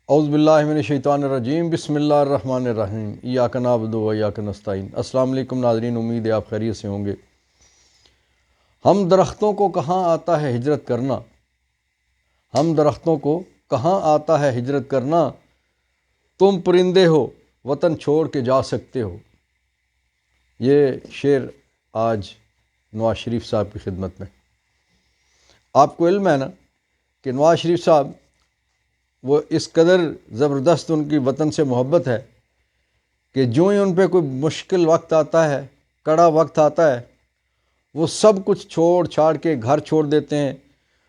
اعوذ باللہ من الشیطان الرجیم، بسم اللہ الرحمن الرحیم، ایاک نعبد و ایاک نستعین۔ السلام علیکم ناظرین، امید ہے آپ خیریت سے ہوں گے۔ ہم درختوں کو کہاں آتا ہے ہجرت کرنا، ہم درختوں کو کہاں آتا ہے ہجرت کرنا، تم پرندے ہو وطن چھوڑ کے جا سکتے ہو۔ یہ شعر آج نواز شریف صاحب کی خدمت میں۔ آپ کو علم ہے نا کہ نواز شریف صاحب وہ اس قدر زبردست ان کی وطن سے محبت ہے کہ جو ہی ان پہ کوئی مشکل وقت آتا ہے، کڑا وقت آتا ہے، وہ سب کچھ چھوڑ چھاڑ کے گھر چھوڑ دیتے ہیں،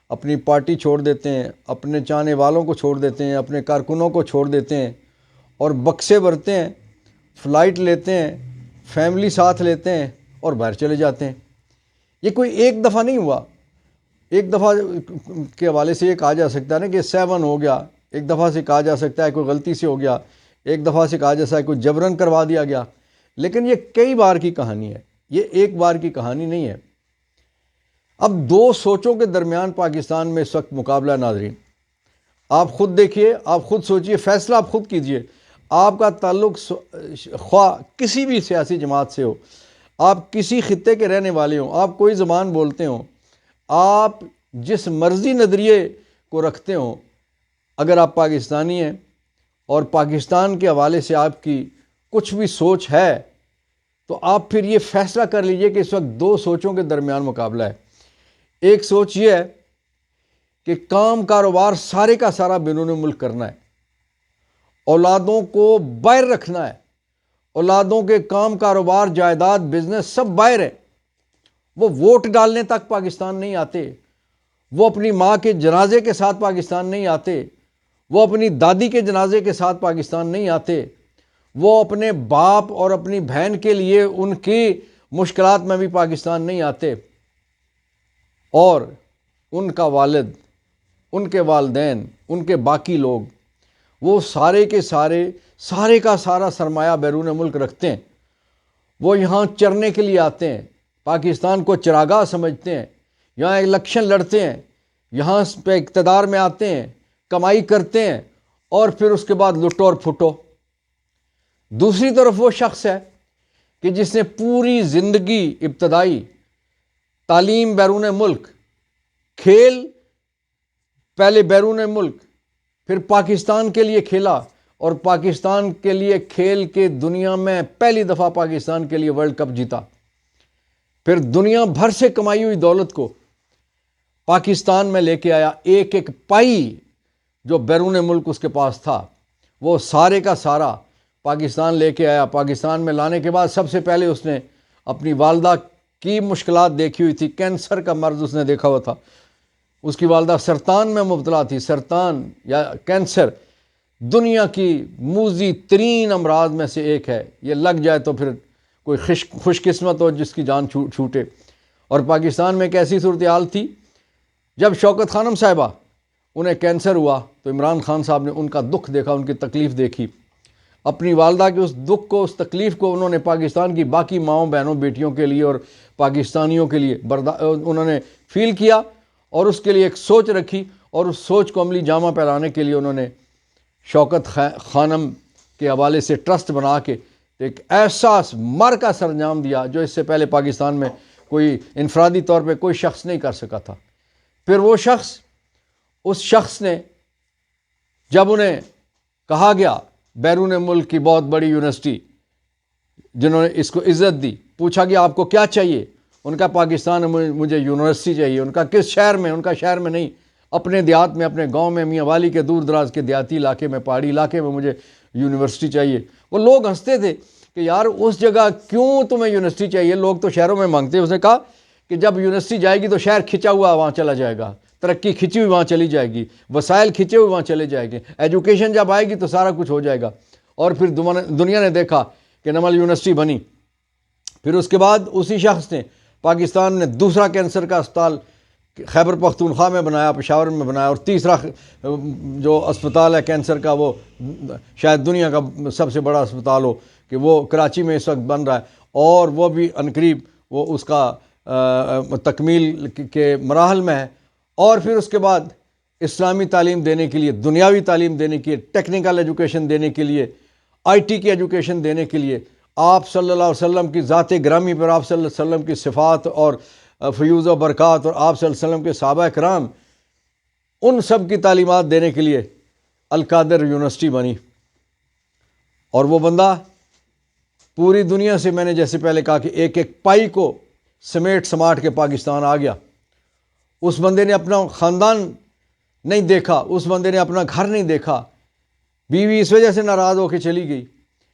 اپنی پارٹی چھوڑ دیتے ہیں، اپنے چاہنے والوں کو چھوڑ دیتے ہیں، اپنے کارکنوں کو چھوڑ دیتے ہیں اور بکسے بھرتے ہیں، فلائٹ لیتے ہیں، فیملی ساتھ لیتے ہیں اور باہر چلے جاتے ہیں۔ یہ کوئی ایک دفعہ نہیں ہوا۔ ایک دفعہ کے حوالے سے یہ کہا جا سکتا ہے نا کہ 7 ہو گیا، ایک دفعہ سے کہا جا سکتا ہے کوئی غلطی سے ہو گیا، ایک دفعہ سے کہا جا سکتا ہے کوئی جبرن کروا دیا گیا، لیکن یہ کئی بار کی کہانی ہے، یہ ایک بار کی کہانی نہیں ہے۔ اب دو سوچوں کے درمیان پاکستان میں اس وقت مقابلہ ہے ناظرین۔ آپ خود دیکھیے، آپ خود سوچئے، فیصلہ آپ خود کیجئے۔ آپ کا تعلق خواہ کسی بھی سیاسی جماعت سے ہو، آپ کسی خطے کے رہنے والے ہوں، آپ کوئی زبان بولتے ہوں، آپ جس مرضی نظریے کو رکھتے ہوں، اگر آپ پاکستانی ہیں اور پاکستان کے حوالے سے آپ کی کچھ بھی سوچ ہے تو آپ پھر یہ فیصلہ کر لیجئے کہ اس وقت دو سوچوں کے درمیان مقابلہ ہے۔ ایک سوچ یہ ہے کہ کام کاروبار سارے کا سارا بیرون ملک کرنا ہے، اولادوں کو باہر رکھنا ہے، اولادوں کے کام کاروبار جائیداد بزنس سب باہر ہے، وہ ووٹ ڈالنے تک پاکستان نہیں آتے، وہ اپنی ماں کے جنازے کے ساتھ پاکستان نہیں آتے، وہ اپنی دادی کے جنازے کے ساتھ پاکستان نہیں آتے، وہ اپنے باپ اور اپنی بہن کے لیے ان کی مشکلات میں بھی پاکستان نہیں آتے، اور ان کا والد، ان کے والدین، ان کے باقی لوگ، وہ سارے کے سارے کا سارا سرمایہ بیرون ملک رکھتے ہیں۔ وہ یہاں چرنے کے لیے آتے ہیں، پاکستان کو چراگاہ سمجھتے ہیں، یہاں الیکشن لڑتے ہیں، یہاں پہ اقتدار میں آتے ہیں، کمائی کرتے ہیں اور پھر اس کے بعد لٹو اور پھٹو۔ دوسری طرف وہ شخص ہے کہ جس نے پوری زندگی ابتدائی تعلیم بیرون ملک، کھیل پہلے بیرون ملک، پھر پاکستان کے لیے کھیلا اور پاکستان کے لیے کھیل کے دنیا میں پہلی دفعہ پاکستان کے لیے ورلڈ کپ جیتا، پھر دنیا بھر سے کمائی ہوئی دولت کو پاکستان میں لے کے آیا۔ ایک ایک پائی جو بیرون ملک اس کے پاس تھا وہ سارے کا سارا پاکستان لے کے آیا۔ پاکستان میں لانے کے بعد سب سے پہلے اس نے اپنی والدہ کی مشکلات دیکھی ہوئی تھی، کینسر کا مرض اس نے دیکھا ہوا تھا، اس کی والدہ سرطان میں مبتلا تھی۔ سرطان یا کینسر دنیا کی موذی ترین امراض میں سے ایک ہے، یہ لگ جائے تو پھر کوئی خوش قسمت ہو جس کی جان چھوٹے۔ اور پاکستان میں ایک ایسی صورتحال تھی، جب شوکت خانم صاحبہ انہیں کینسر ہوا تو عمران خان صاحب نے ان کا دکھ دیکھا، ان کی تکلیف دیکھی، اپنی والدہ کے اس دکھ کو، اس تکلیف کو انہوں نے پاکستان کی باقی ماؤں بہنوں بیٹیوں کے لیے اور پاکستانیوں کے لیے انہوں نے فیل کیا اور اس کے لیے ایک سوچ رکھی، اور اس سوچ کو عملی جامہ پہلانے کے لیے انہوں نے شوکت خانم کے حوالے سے ٹرسٹ بنا کے ایک ایسا معرکہ سر انجام دیا جو اس سے پہلے پاکستان میں کوئی انفرادی طور پہ کوئی شخص نہیں کر سکا تھا۔ پھر وہ شخص، اس شخص نے جب انہیں کہا گیا بیرون ملک کی بہت بڑی یونیورسٹی جنہوں نے اس کو عزت دی، پوچھا گیا آپ کو کیا چاہیے، ان کا پاکستان میں مجھے یونیورسٹی چاہیے۔ ان کا کس شہر میں؟ ان کا شہر میں نہیں، اپنے دیہات میں، اپنے گاؤں میں، میاں والی کے دور دراز کے دیہاتی علاقے میں، پہاڑی علاقے میں مجھے یونیورسٹی چاہیے۔ وہ لوگ ہنستے تھے کہ یار اس جگہ کیوں تمہیں یونیورسٹی چاہیے، لوگ تو شہروں میں مانگتے ہیں۔ اس نے کہا کہ جب یونیورسٹی جائے گی تو شہر کھنچا ہوا وہاں چلا جائے گا، ترقی کھنچی ہوئی وہاں چلی جائے گی، وسائل کھنچے ہوئے وہاں چلے جائیں گے، ایجوکیشن جب آئے گی تو سارا کچھ ہو جائے گا۔ اور پھر دنیا نے دیکھا کہ نمل یونیورسٹی بنی۔ پھر اس کے بعد اسی شخص نے پاکستان نے دوسرا کینسر کا اسپتال خیبر پختونخوا میں بنایا، پشاور میں بنایا، اور تیسرا جو اسپتال ہے کینسر کا وہ شاید دنیا کا سب سے بڑا اسپتال ہو کہ وہ کراچی میں اس وقت بن رہا ہے، اور وہ بھی عنقریب وہ اس کا تکمیل کے مراحل میں ہے۔ اور پھر اس کے بعد اسلامی تعلیم دینے کے لیے، دنیاوی تعلیم دینے کے لیے، ٹیکنیکل ایجوکیشن دینے کے لیے، آئی ٹی کی ایجوکیشن دینے کے لیے، آپ صلی اللہ علیہ وسلم کی ذات گرامی پر آپ صلی اللہ علیہ وسلم کی صفات اور فیوز و برکات اور آپ صلی اللہ علیہ وسلم کے صحابہ کرام، ان سب کی تعلیمات دینے کے لیے القادر یونیورسٹی بنی۔ اور وہ بندہ پوری دنیا سے، میں نے جیسے پہلے کہا کہ ایک ایک پائی کو سمیٹ سماٹ کے پاکستان آ گیا۔ اس بندے نے اپنا خاندان نہیں دیکھا، اس بندے نے اپنا گھر نہیں دیکھا۔ بیوی اس وجہ سے ناراض ہو کے چلی گئی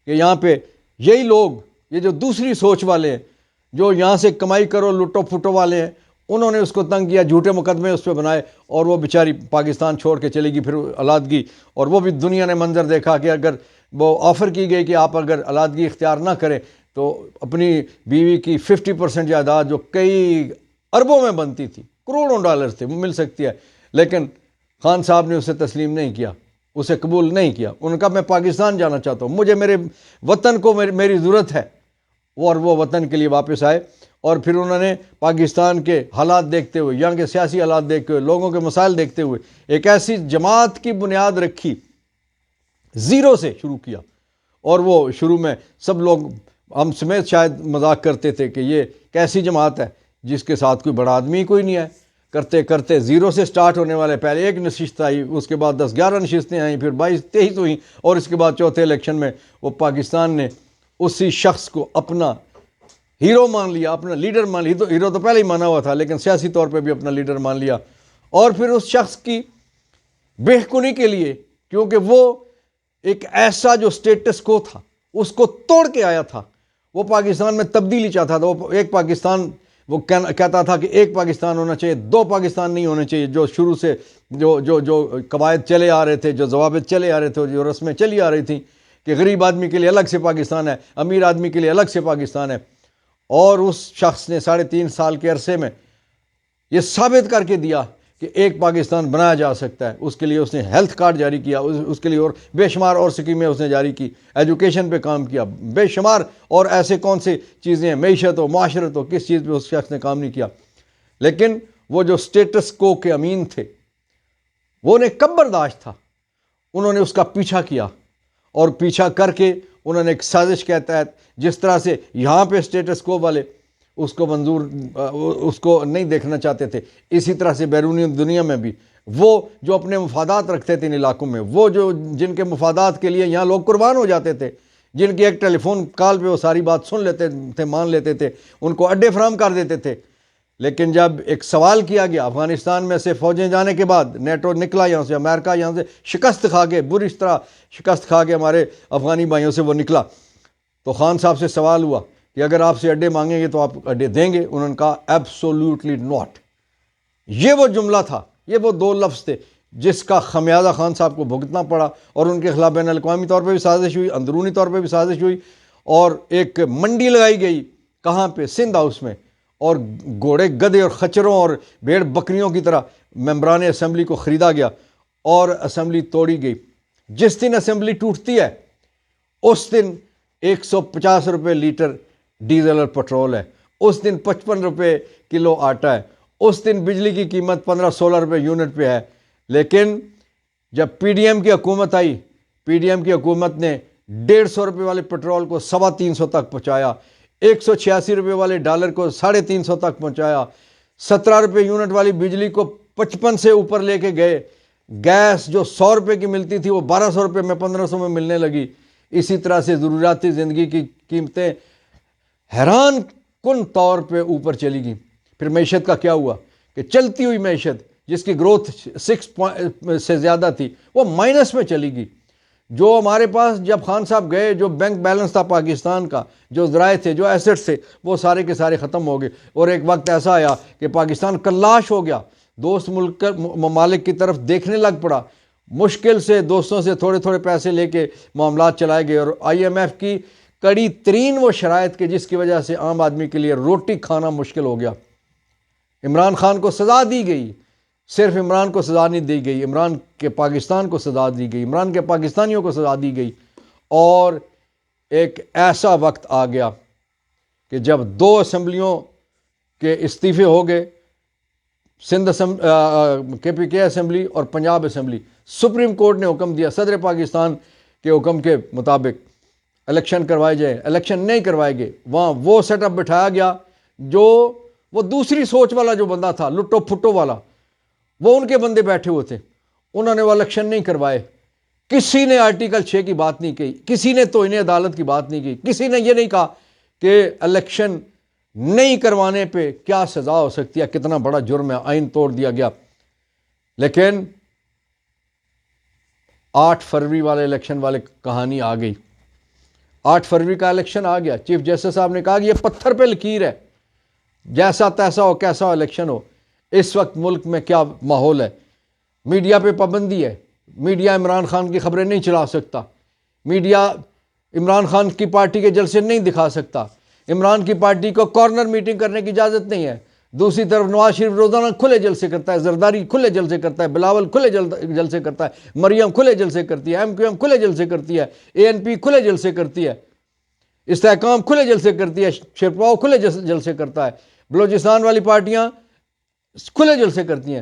کہ یہاں پہ یہی لوگ، یہ جو دوسری سوچ والے ہیں، جو یہاں سے کمائی کرو لٹو پھٹو والے ہیں، انہوں نے اس کو تنگ کیا، جھوٹے مقدمے اس پہ بنائے، اور وہ بیچاری پاکستان چھوڑ کے چلے گی، پھر علادگی۔ اور وہ بھی دنیا نے منظر دیکھا کہ اگر وہ آفر کی گئی کہ آپ اگر علادگی اختیار نہ کریں تو اپنی بیوی کی 50% جائیداد جو کئی اربوں میں بنتی تھی، کروڑوں ڈالر تھے، وہ مل سکتی ہے، لیکن خان صاحب نے اسے تسلیم نہیں کیا، اسے قبول نہیں کیا۔ انہوں نے کہا میں پاکستان جانا چاہتا ہوں، مجھے میرے وطن کو میری ضرورت ہے، اور وہ وطن کے لیے واپس آئے۔ اور پھر انہوں نے پاکستان کے حالات دیکھتے ہوئے، یہاں کے سیاسی حالات دیکھتے ہوئے، لوگوں کے مسائل دیکھتے ہوئے ایک ایسی جماعت کی بنیاد رکھی، زیرو سے شروع کیا۔ اور وہ شروع میں سب لوگ، ہم سمیت شاید مذاق کرتے تھے کہ یہ کیسی جماعت ہے جس کے ساتھ کوئی بڑا آدمی کوئی نہیں ہے۔ کرتے کرتے زیرو سے سٹارٹ ہونے والے، پہلے ایک نشست آئی، اس کے بعد 10-11 نشستیں آئیں، پھر 22-23 ہوئیں، اور اس کے بعد چوتھے الیکشن میں وہ پاکستان نے اسی شخص کو اپنا ہیرو مان لیا، اپنا لیڈر مان لیا۔ ہیرو تو پہلے ہی مانا ہوا تھا، لیکن سیاسی طور پہ بھی اپنا لیڈر مان لیا۔ اور پھر اس شخص کی بہکونی کے لیے، کیونکہ وہ ایک ایسا جو سٹیٹس کو تھا اس کو توڑ کے آیا تھا، وہ پاکستان میں تبدیلی چاہتا تھا۔ وہ ایک پاکستان، وہ کہتا تھا کہ ایک پاکستان ہونا چاہیے، دو پاکستان نہیں ہونے چاہیے، جو شروع سے جو قواعد چلے آ رہے تھے، جو ضوابط چلے آ رہے تھے، جو رسمیں چلی آ رہی تھیں کہ غریب آدمی کے لیے الگ سے پاکستان ہے، امیر آدمی کے لیے الگ سے پاکستان ہے۔ اور اس شخص نے 3.5 سال کے عرصے میں یہ ثابت کر کے دیا کہ ایک پاکستان بنایا جا سکتا ہے۔ اس کے لیے اس نے ہیلتھ کارڈ جاری کیا، اس کے لیے اور بے شمار اور سکیمیں اس نے جاری کی، ایجوکیشن پہ کام کیا، بے شمار اور ایسے کون سی چیزیں ہیں، معیشت ہو، معاشرت ہو، کس چیز پہ اس شخص نے کام نہیں کیا۔ لیکن وہ جو سٹیٹس کو کے امین تھے، وہ انہیں کب برداشت تھا؟ انہوں نے اس کا پیچھا کیا، اور پیچھا کر کے انہوں نے ایک سازش کے تحت، جس طرح سے یہاں پہ سٹیٹس کو والے اس کو نہیں دیکھنا چاہتے تھے، اسی طرح سے بیرونی دنیا میں بھی وہ جو اپنے مفادات رکھتے تھے ان علاقوں میں، وہ جو جن کے مفادات کے لیے یہاں لوگ قربان ہو جاتے تھے، جن کی ایک ٹیلی فون کال پہ وہ ساری بات سن لیتے تھے، مان لیتے تھے، ان کو اڈے فراہم کر دیتے تھے۔ لیکن جب ایک سوال کیا گیا افغانستان میں سے فوجیں جانے کے بعد، نیٹو نکلا یہاں سے، امریکہ یہاں سے شکست کھا کے، بری طرح شکست کھا کے ہمارے افغانی بھائیوں سے وہ نکلا، تو خان صاحب سے سوال ہوا کہ اگر آپ سے اڈے مانگیں گے تو آپ اڈے دیں گے؟ انہوں نے کہا ایبسولوٹلی ناٹ۔ یہ وہ جملہ تھا، یہ وہ 2 لفظ تھے جس کا خمیازہ خان صاحب کو بھگتنا پڑا، اور ان کے خلاف بین الاقوامی طور پہ بھی سازش ہوئی، اندرونی طور پہ بھی سازش ہوئی، اور ایک منڈی لگائی گئی، کہاں پہ؟ سندھ ہاؤس میں، اور گھوڑے گدھے اور خچروں اور بھیڑ بکریوں کی طرح ممبران اسمبلی کو خریدا گیا، اور اسمبلی توڑی گئی۔ جس دن اسمبلی ٹوٹتی ہے اس دن 150 روپے لیٹر ڈیزل اور پٹرول ہے، اس دن 55 روپے کلو آٹا ہے، اس دن بجلی کی قیمت 15-16 روپے یونٹ پہ ہے۔ لیکن جب پی ڈی ایم کی حکومت آئی، پی ڈی ایم کی حکومت نے 150 روپے والے پٹرول کو 350 تک پہنچایا، 186 روپے والے ڈالر کو 350 تک پہنچایا، 17 روپے یونٹ والی بجلی کو 55 سے اوپر لے کے گئے، گیس جو 100 روپے کی ملتی تھی وہ 1200 روپے میں 1500 میں ملنے لگی۔ اسی طرح سے ضروریاتی زندگی کی قیمتیں حیران کن طور پہ اوپر چلی گئیں۔ پھر معیشت کا کیا ہوا کہ چلتی ہوئی معیشت جس کی گروتھ 6 سے زیادہ تھی، وہ مائنس میں چلی گئی۔ جو ہمارے پاس جب خان صاحب گئے، جو بینک بیلنس تھا پاکستان کا، جو ذرائع تھے، جو ایسٹس تھے، وہ سارے کے سارے ختم ہو گئے، اور ایک وقت ایسا آیا کہ پاکستان کلاش ہو گیا، دوست ممالک کی طرف دیکھنے لگ پڑا، مشکل سے دوستوں سے تھوڑے تھوڑے پیسے لے کے معاملات چلائے گئے، اور آئی ایم ایف کی کڑی ترین وہ شرائط کے جس کی وجہ سے عام آدمی کے لیے روٹی کھانا مشکل ہو گیا۔ عمران خان کو سزا دی گئی، صرف عمران کو سزا نہیں دی گئی، عمران کے پاکستان کو سزا دی گئی، عمران کے پاکستانیوں کو سزا دی گئی، اور ایک ایسا وقت آ گیا کہ جب 2 اسمبلیوں کے استعفے ہو گئے، سندھ کے پی کے اسمبلی اور پنجاب اسمبلی، سپریم کورٹ نے حکم دیا صدر پاکستان کے حکم کے مطابق الیکشن کروائے جائے، الیکشن نہیں کروائے گئے، وہاں وہ سیٹ اپ بٹھایا گیا جو وہ دوسری سوچ والا جو بندہ تھا، لٹو پھٹو والا، وہ ان کے بندے بیٹھے ہوئے تھے، انہوں نے وہ الیکشن نہیں کروائے۔ کسی نے آرٹیکل 6 کی بات نہیں کی، کسی نے توہین عدالت کی بات نہیں کی، کسی نے یہ نہیں کہا کہ الیکشن نہیں کروانے پہ کیا سزا ہو سکتی ہے، کتنا بڑا جرم ہے، آئین توڑ دیا گیا۔ لیکن 8 فروری والے الیکشن والے کہانی آ گئی، 8 فروری کا الیکشن آ گیا، چیف جسٹس صاحب نے کہا کہ یہ پتھر پہ لکیر ہے، جیسا تیسا ہو، کیسا ہو الیکشن ہو۔ اس وقت ملک میں کیا ماحول ہے، میڈیا پہ پابندی ہے، میڈیا عمران خان کی خبریں نہیں چلا سکتا، میڈیا عمران خان کی پارٹی کے جلسے نہیں دکھا سکتا، عمران کی پارٹی کو کارنر میٹنگ کرنے کی اجازت نہیں ہے۔ دوسری طرف نواز شریف روزانہ کھلے جلسے کرتا ہے، زرداری کھلے جلسے کرتا ہے، بلاول کھلے جلسے کرتا ہے، مریم کھلے جلسے کرتی ہے، ایم کیو ایم کھلے جلسے کرتی ہے، اے این پی کھلے جلسے کرتی ہے، استحکام کھلے جلسے کرتی ہے، شیرپاؤ کھلے جلسے کرتا ہے، بلوچستان والی پارٹیاں کھلے جلسے کرتی ہیں۔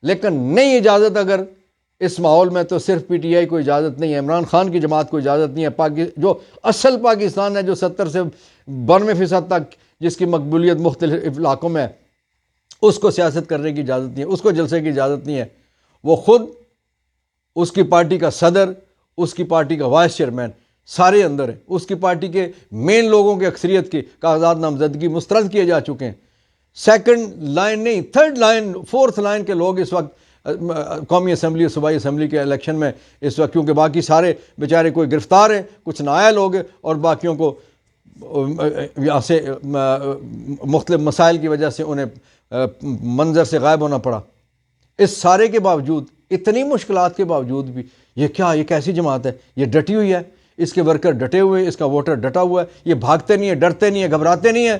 لیکن نہیں اجازت اگر اس ماحول میں، تو صرف پی ٹی آئی کو اجازت نہیں ہے، عمران خان کی جماعت کو اجازت نہیں ہے، جو اصل پاکستان ہے، جو 70 سے 92% تک جس کی مقبولیت مختلف علاقوں میں ہے، اس کو سیاست کرنے کی اجازت نہیں ہے، اس کو جلسے کی اجازت نہیں ہے۔ وہ خود، اس کی پارٹی کا صدر، اس کی پارٹی کا وائس چیئرمین سارے اندر ہیں، اس کی پارٹی کے مین لوگوں کی اکثریت کی کاغذات نامزدگی مسترد کیے جا چکے ہیں۔ سیکنڈ لائن نہیں، تھرڈ لائن، فورتھ لائن کے لوگ اس وقت قومی اسمبلی اور صوبائی اسمبلی کے الیکشن میں اس وقت، کیونکہ باقی سارے بیچارے کوئی گرفتار ہیں، کچھ نااہل لوگ ہیں، اور باقیوں کو یہاں سے مختلف مسائل کی وجہ سے انہیں منظر سے غائب ہونا پڑا۔ اس سارے کے باوجود، اتنی مشکلات کے باوجود بھی، یہ کیسی جماعت ہے؟ یہ ڈٹی ہوئی ہے، اس کے ورکر ڈٹے ہوئے، اس کا ووٹر ڈٹا ہوا ہے، یہ بھاگتے نہیں ہیں، ڈرتے نہیں ہیں، گھبراتے نہیں ہیں۔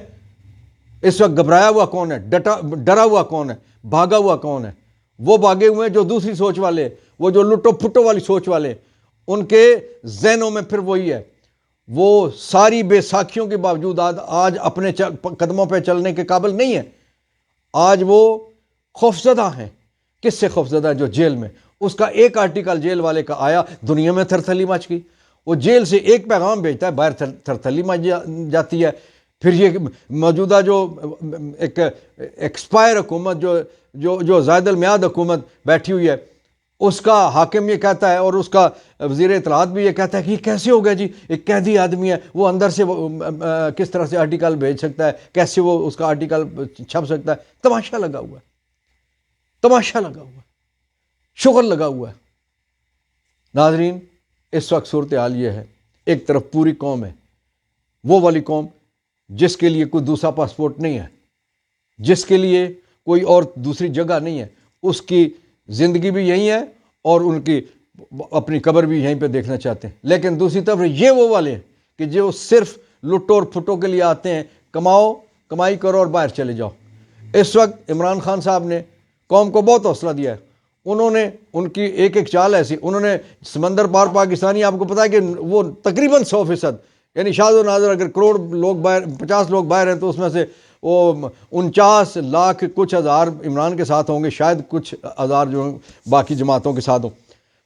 اس وقت گھبرایا ہوا کون ہے؟ ڈرا ہوا کون ہے؟ بھاگا ہوا کون ہے؟ وہ بھاگے ہوئے ہیں جو دوسری سوچ والے، وہ جو لٹو پھٹو والی سوچ والے، ان کے ذہنوں میں پھر وہی ہے، وہ ساری بے ساکھیوں کے باوجود آج اپنے قدموں پہ چلنے کے قابل نہیں ہے۔ آج وہ خوفزدہ ہیں۔ کس سے خوفزدہ ہے؟ جو جیل میں، اس کا ایک آرٹیکل جیل والے کا آیا، دنیا میں تھرتھلی مچ گئی۔ وہ جیل سے ایک پیغام بھیجتا ہے، باہر تھرتھلی مچ جاتی ہے۔ پھر یہ موجودہ جو ایک ایکسپائر حکومت، جو زائد المیعاد حکومت بیٹھی ہوئی ہے، اس کا حاکم یہ کہتا ہے، اور اس کا وزیر اطلاعات بھی یہ کہتا ہے کہ یہ کیسے ہو گیا جی، ایک قیدی آدمی ہے، وہ اندر سے کس طرح سے آرٹیکل بھیج سکتا ہے، کیسے وہ اس کا آرٹیکل چھپ سکتا ہے؟ تماشا لگا ہوا ہے، تماشا لگا ہوا ہے، شغل لگا ہوا ہے۔ ناظرین، اس وقت صورتحال یہ ہے، ایک طرف پوری قوم ہے، وہ والی قوم جس کے لیے کوئی دوسرا پاسپورٹ نہیں ہے، جس کے لیے کوئی اور دوسری جگہ نہیں ہے، اس کی زندگی بھی یہی ہے، اور ان کی اپنی قبر بھی یہیں پہ دیکھنا چاہتے ہیں۔ لیکن دوسری طرف یہ وہ والے ہیں کہ جو صرف لٹو اور پھٹو کے لیے آتے ہیں، کمائی کرو اور باہر چلے جاؤ۔ اس وقت عمران خان صاحب نے قوم کو بہت حوصلہ دیا ہے، انہوں نے ان کی ایک چال ایسی، انہوں نے سمندر پار پاکستانی، آپ کو پتا ہے کہ وہ تقریباً 100%، یعنی شاذ و نادر اگر کروڑ لوگ باہر، 50 لوگ باہر ہیں، تو اس میں سے وہ 49 لاکھ کچھ ہزار عمران کے ساتھ ہوں گے، شاید کچھ ہزار جو باقی جماعتوں کے ساتھ ہوں۔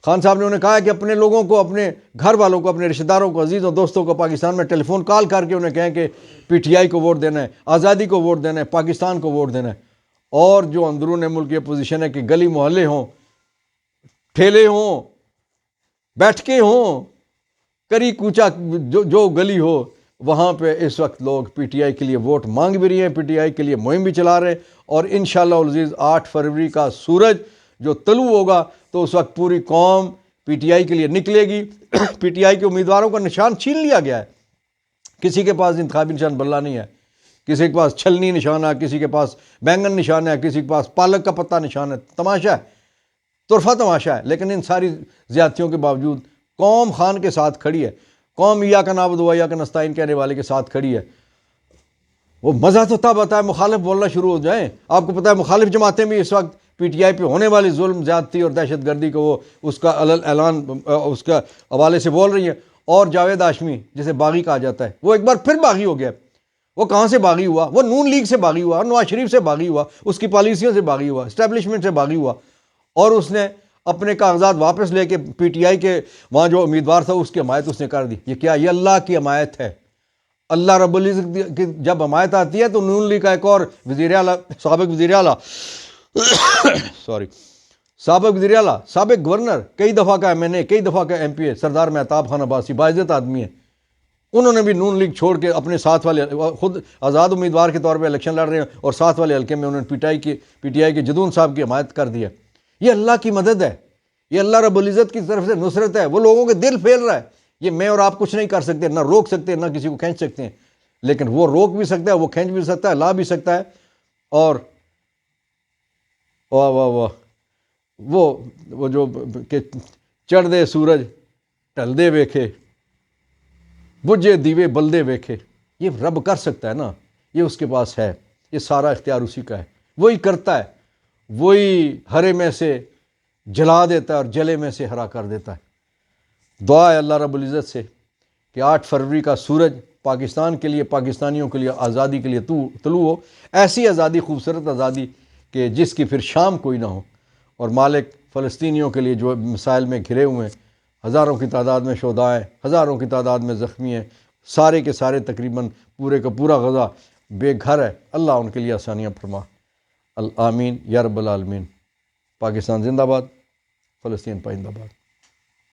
خان صاحب نے انہیں کہا کہ اپنے لوگوں کو، اپنے گھر والوں کو، اپنے رشتہ داروں کو، عزیزوں دوستوں کو پاکستان میں ٹیلی فون کال کر کے انہیں کہیں کہ پی ٹی آئی کو ووٹ دینا ہے، آزادی کو ووٹ دینا ہے، پاکستان کو ووٹ دینا ہے۔ اور جو اندرون ملک کی اپوزیشن ہے کہ گلی محلے ہوں، ٹھیلے ہوں، بیٹھکے ہوں، کری کوچا جو گلی ہو، وہاں پہ اس وقت لوگ پی ٹی آئی کے لیے ووٹ مانگ بھی رہی ہیں، پی ٹی آئی کے لیے مہم بھی چلا رہے ہیں، اور انشاءاللہ العزیز 8 فروری کا سورج جو طلوع ہوگا تو اس وقت پوری قوم پی ٹی آئی کے لیے نکلے گی۔ پی ٹی آئی کے امیدواروں کا نشان چھین لیا گیا ہے، کسی کے پاس انتخابی نشان بلہ نہیں ہے، کسی کے پاس چھلنی نشان ہے، کسی کے پاس بینگن نشان ہے، کسی کے پاس پالک کا پتہ نشان ہے۔ تماشا ہے، طرفہ تماشا ہے، لیکن ان ساری زیادتیوں کے باوجود قوم خان کے ساتھ کھڑی ہے، قوم ایاک نعبد و ایاک نستعین کہنے والے کے ساتھ کھڑی ہے۔ وہ مزہ تو تب آتا ہے مخالف بولنا شروع ہو جائیں۔ آپ کو پتہ ہے مخالف جماعتیں بھی اس وقت پی ٹی آئی پہ ہونے والی ظلم، زیادتی اور دہشت گردی کو وہ اس کا اعلان اس کا حوالے سے بول رہی ہیں۔ اور جاوید ہاشمی جسے باغی کہا جاتا ہے، وہ ایک بار پھر باغی ہو گیا، وہ کہاں سے باغی ہوا؟ وہ نون لیگ سے باغی ہوا، نواز شریف سے باغی ہوا، اس کی پالیسیوں سے باغی ہوا، اسٹیبلشمنٹ سے باغی ہوا، اور اس نے اپنے کاغذات واپس لے کے پی ٹی آئی کے وہاں جو امیدوار تھا اس کی حمایت اس نے کر دی۔ یہ کیا؟ یہ اللہ کی حمایت ہے۔ اللہ رب العزت کی جب حمایت آتی ہے تو نون لیگ کا ایک اور وزیر اعلیٰ، سابق وزیر اعلیٰ سابق وزیر اعلیٰ، سابق گورنر، کئی دفعہ کا MNA، کئی دفعہ کا MP ہے، سردار مہتاب خان عباسی، باعزت آدمی ہے، انہوں نے بھی نون لیگ چھوڑ کے اپنے ساتھ والے، خود آزاد امیدوار کے طور پہ الیکشن لڑ رہے ہیں، اور ساتھ والے حلقے میں انہوں نے پی ٹی آئی کے جدون صاحب کی حمایت کر دیا۔ یہ اللہ کی مدد ہے، یہ اللہ رب العزت کی طرف سے نصرت ہے۔ وہ لوگوں کے دل پھیل رہا ہے، یہ میں اور آپ کچھ نہیں کر سکتے، نہ روک سکتے، نہ کسی کو کھینچ سکتے ہیں، لیکن وہ روک بھی سکتا ہے، وہ کھینچ بھی سکتا ہے، لا بھی سکتا ہے۔ اور واہ واہ واہ، وہ جو کہ چڑھ دے سورج ٹل دے ویکھے، بجھے دیوے بلدے ویکھے، یہ رب کر سکتا ہے نا، یہ اس کے پاس ہے، یہ سارا اختیار اسی کا ہے، وہی کرتا ہے، وہی ہرے میں سے جلا دیتا ہے اور جلے میں سے ہرا کر دیتا ہے۔ دعا ہے اللہ رب العزت سے کہ 8 فروری کا سورج پاکستان کے لیے، پاکستانیوں کے لیے آزادی کے لیے طلوع ہو، ایسی آزادی، خوبصورت آزادی کہ جس کی پھر شام کوئی نہ ہو، اور مالک فلسطینیوں کے لیے جو مسائل میں گھرے ہوئے ہیں، ہزاروں کی تعداد میں شہداء ہیں، ہزاروں کی تعداد میں زخمی ہیں، سارے کے سارے تقریباً پورے کا پورا غزہ بے گھر ہے، اللہ ان کے لیے آسانیاں فرما، آمین یا رب العالمین۔ پاکستان زندہ باد، فلسطین پائندہ باد۔